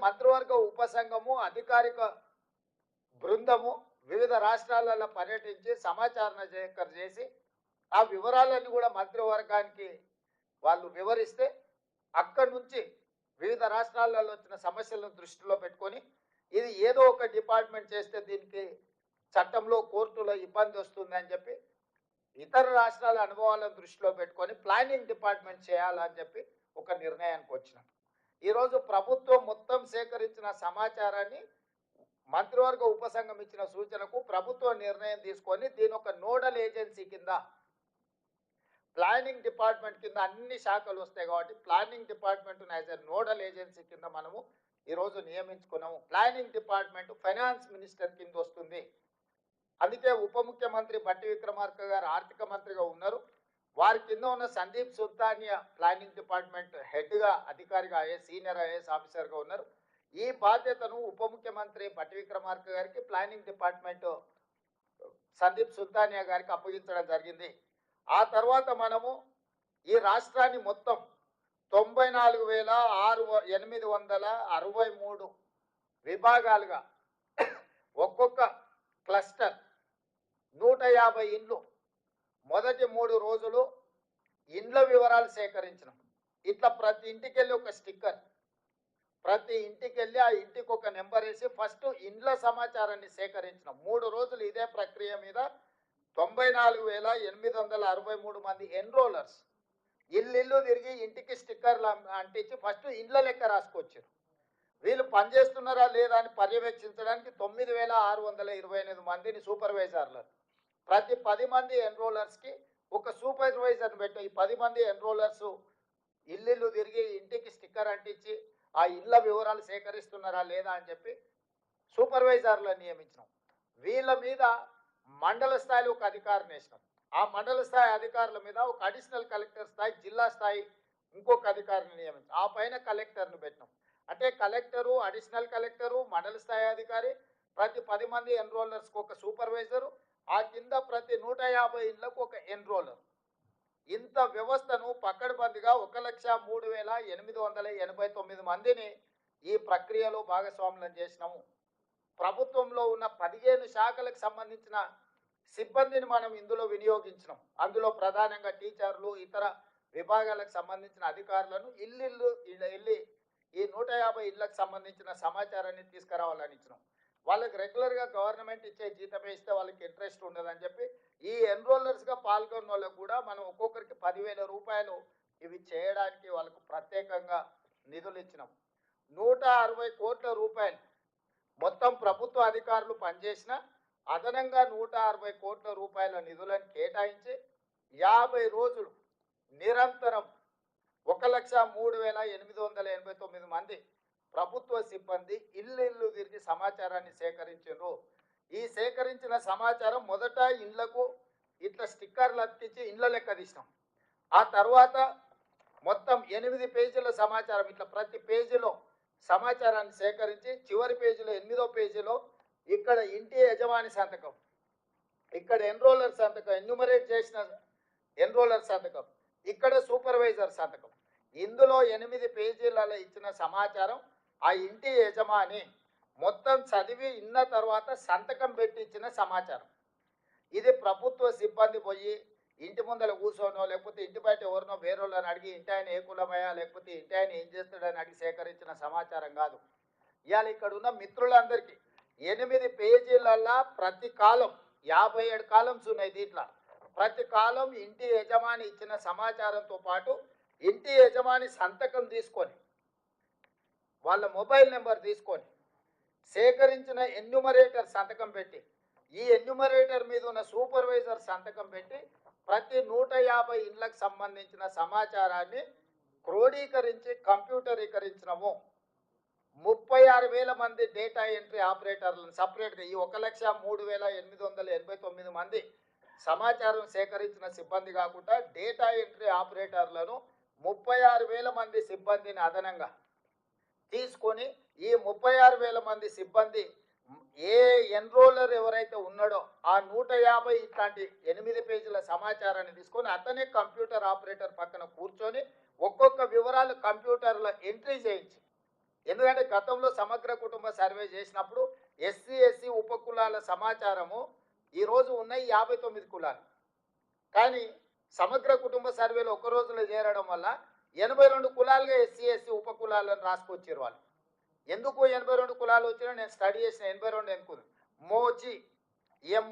మంత్రివర్గ ఉపసంఘము అధికారిక బృందము వివిధ రాష్ట్రాలలో పర్యటించి సమాచారం సేకరణ చేసి ఆ వివరాలన్నీ కూడా మంత్రివర్గానికి వాళ్ళు వివరిస్తే అక్కడి నుంచి వివిధ రాష్ట్రాలలో వచ్చిన సమస్యలను దృష్టిలో పెట్టుకొని ఇది ఏదో ఒక డిపార్ట్మెంట్ చేస్తే దీనికి చట్టంలో కోర్టులో ఇబ్బంది వస్తుందని చెప్పి ఇతర రాష్ట్రాల అనుభవాలను దృష్టిలో పెట్టుకొని ప్లానింగ్ డిపార్ట్మెంట్ చేయాలని చెప్పి ఒక నిర్ణయానికి వచ్చినాం. ఈరోజు ప్రభుత్వం మొత్తం సేకరించిన సమాచారాన్ని మంత్రివర్గ ఉపసంఘం ఇచ్చిన సూచనకు ప్రభుత్వం నిర్ణయం తీసుకొని దీని ఒక నోడల్ ఏజెన్సీ కింద ప్లానింగ్ డిపార్ట్మెంట్ కింద అన్ని శాఖలు వస్తాయి కాబట్టి planning department as a nodal agency కింద మనము ఈరోజు నియమించుకున్నాము. ప్లానింగ్ డిపార్ట్మెంట్ ఫైనాన్స్ మినిస్టర్ కింద వస్తుంది. అందుకే ఉప ముఖ్యమంత్రి బట్టి విక్రమార్క గారు ఆర్థిక మంత్రిగా ఉన్నారు. వారి కింద ఉన్న సందీప్ సుల్తానియా ప్లానింగ్ డిపార్ట్మెంట్ హెడ్గా అధికారిగా సీనియర్ ఐఏఎస్ ఆఫీసర్గా ఉన్నారు. ఈ బాధ్యతను ఉప ముఖ్యమంత్రి బట్టి విక్రమార్క గారికి ప్లానింగ్ డిపార్ట్మెంట్ సందీప్ సుల్తానియా గారికి అప్పగించడం జరిగింది. ఆ తర్వాత మనము ఈ రాష్ట్రాన్ని మొత్తం 94,863 విభాగాలుగా ఒక్కొక్క క్లస్టర్ 150 ఇండ్లు మొదటి 3 రోజులు ఇండ్ల వివరాలు సేకరించినాం. ఇట్లా ప్రతి ఇంటికి వెళ్ళి ఒక స్టిక్కర్, ప్రతి ఇంటికి వెళ్ళి ఆ ఇంటికి ఒక నెంబర్ వేసి ఫస్ట్ ఇండ్ల సమాచారాన్ని సేకరించినాం. 3 రోజులు ఇదే ప్రక్రియ మీద 94,863 మంది ఎన్రోలర్స్ ఇల్లు తిరిగి ఇంటికి స్టిక్కర్లు అంటించి ఫస్ట్ ఇండ్ల లెక్క రాసుకొచ్చారు. వీళ్ళు పనిచేస్తున్నారా లేదా అని పర్యవేక్షించడానికి 9,628 మందిని సూపర్వైజర్లు, ప్రతి 10 మంది ఎన్రోలర్స్కి ఒక సూపర్వైజర్ని పెట్టాం. ఈ 10 మంది ఎన్రోలర్స్ ఇల్లు తిరిగి ఇంటికి స్టిక్కర్ అంటించి ఆ ఇళ్ళ వివరాలు సేకరిస్తున్నారా లేదా అని చెప్పి సూపర్వైజర్లను నియమించినాం. వీళ్ళ మీద మండల స్థాయిలో ఒక అధికారిని వేసినాం. ఆ మండల స్థాయి అధికారుల మీద ఒక అడిషనల్ కలెక్టర్ స్థాయి, జిల్లా స్థాయి ఇంకొక అధికారిని నియమించాం. ఆ పైన కలెక్టర్ను పెట్టినాం. అంటే కలెక్టరు, అడిషనల్ కలెక్టరు, మండల స్థాయి అధికారి, ప్రతి 10 మంది ఎన్రోలర్స్కి ఒక సూపర్వైజరు, ఆ కింద ప్రతి 150 ఇళ్లకు ఒక ఎన్రోలర్. ఇంత వ్యవస్థను పక్కడబందిగా 1,03,889 మందిని ఈ ప్రక్రియలో భాగస్వాములను చేసినాము. ప్రభుత్వంలో ఉన్న 15 శాఖలకు సంబంధించిన సిబ్బందిని మనం ఇందులో వినియోగించినాం. అందులో ప్రధానంగా టీచర్లు, ఇతర విభాగాలకు సంబంధించిన అధికారులను వెళ్ళి ఈ 150 ఇళ్లకు సంబంధించిన సమాచారాన్ని తీసుకురావాలని ఇచ్చినాం. వాళ్ళకి రెగ్యులర్గా గవర్నమెంట్ ఇచ్చే జీతమే ఇస్తే వాళ్ళకి ఇంట్రెస్ట్ ఉండదని చెప్పి ఈ ఎన్రోలర్స్గా పాల్గొన్న వాళ్ళకు కూడా మనం ఒక్కొక్కరికి 10,000 రూపాయలు ఇవి చేయడానికి వాళ్ళకు ప్రత్యేకంగా నిధులు ఇచ్చినాం. 160 కోట్ల రూపాయలు మొత్తం ప్రభుత్వ అధికారులు పనిచేసిన అదనంగా 160 కోట్ల రూపాయల నిధులను కేటాయించి 50 రోజులు నిరంతరం 1,03,889 మంది ప్రభుత్వ సిబ్బంది ఇల్లు తిరిగి సమాచారాన్ని సేకరించారు. ఈ సేకరించిన సమాచారం మొదట ఇండ్లకు ఇట్లా స్టిక్కర్లు అతికించి ఇండ్ల లెక్క తీసినాం. ఆ తర్వాత మొత్తం 8 పేజీల సమాచారం ఇట్లా ప్రతి పేజీలో సమాచారాన్ని సేకరించి చివరి పేజీలో 8వ పేజీలో ఇక్కడ ఇంటి యజమాని సంతకం, ఇక్కడ ఎన్రోలర్ సంతకం, ఎన్యూమరేట్ చేసిన ఎన్రోలర్ సంతకం, ఇక్కడ సూపర్వైజర్ సంతకం. ఇందులో 8 పేజీలలో ఇచ్చిన సమాచారం ఆ ఇంటి యజమాని మొత్తం చదివి ఇన్న తర్వాత సంతకం పెట్టి ఇచ్చిన సమాచారం. ఇది ప్రభుత్వ సిబ్బంది పోయి ఇంటి ముందర కూర్చోనో లేకపోతే ఇంటి బయట ఎవరినో వేరేళ్ళని అడిగి ఇంటి ఆయన ఏ కులమయ్యా లేకపోతే ఇంటి ఆయన ఏం చేస్తాడని అడిగి సేకరించిన సమాచారం కాదు. ఇవాళ ఇక్కడ ఉన్న మిత్రులందరికీ 8 పేజీలల్లా ప్రతి కాలం 57 కాలమ్స్ ఉన్నాయి. దీంట్లో ప్రతి కాలం ఇంటి యజమాని ఇచ్చిన సమాచారంతో పాటు ఇంటి యజమాని సంతకం తీసుకొని వాళ్ళ మొబైల్ నెంబర్ తీసుకొని సేకరించిన ఎన్యూమరేటర్ సంతకం పెట్టి ఈ ఎన్యూమరేటర్ మీద ఉన్న సూపర్వైజర్ సంతకం పెట్టి ప్రతి 150 ఇండ్లకు సంబంధించిన సమాచారాన్ని క్రోడీకరించి కంప్యూటరీకరించినము. 36,000 మంది డేటా ఎంట్రీ ఆపరేటర్లను సపరేట్గా ఈ 1,03,889 మంది సమాచారం సేకరించిన సిబ్బంది కాకుండా డేటా ఎంట్రీ ఆపరేటర్లను 36,000 మంది సిబ్బందిని అదనంగా తీసుకొని ఈ 36,000 మంది సిబ్బంది ఏ ఎన్రోలర్ ఎవరైతే ఉన్నాడో ఆ 150 ఇట్లాంటి 8 పేజీల సమాచారాన్ని తీసుకొని అతనే కంప్యూటర్ ఆపరేటర్ పక్కన కూర్చొని ఒక్కొక్క వివరాలు కంప్యూటర్లో ఎంట్రీ చేయించి ఎందుకంటే గతంలో సమగ్ర కుటుంబ సర్వే చేసినప్పుడు ఎస్సీ ఎస్సీ ఉపకులాల సమాచారము ఈరోజు ఉన్నాయి 59 కులాలు. కానీ సమగ్ర కుటుంబ సర్వేలో ఒక రోజులో చేరడం వల్ల 82 కులాలుగా ఎస్సీ ఎస్సీ ఉపకులాలను రాసుకొచ్చారు వాళ్ళు. ఎందుకు 82 కులాలు వచ్చినా నేను స్టడీ చేసిన 82 ఎందుకు మోచి ఎం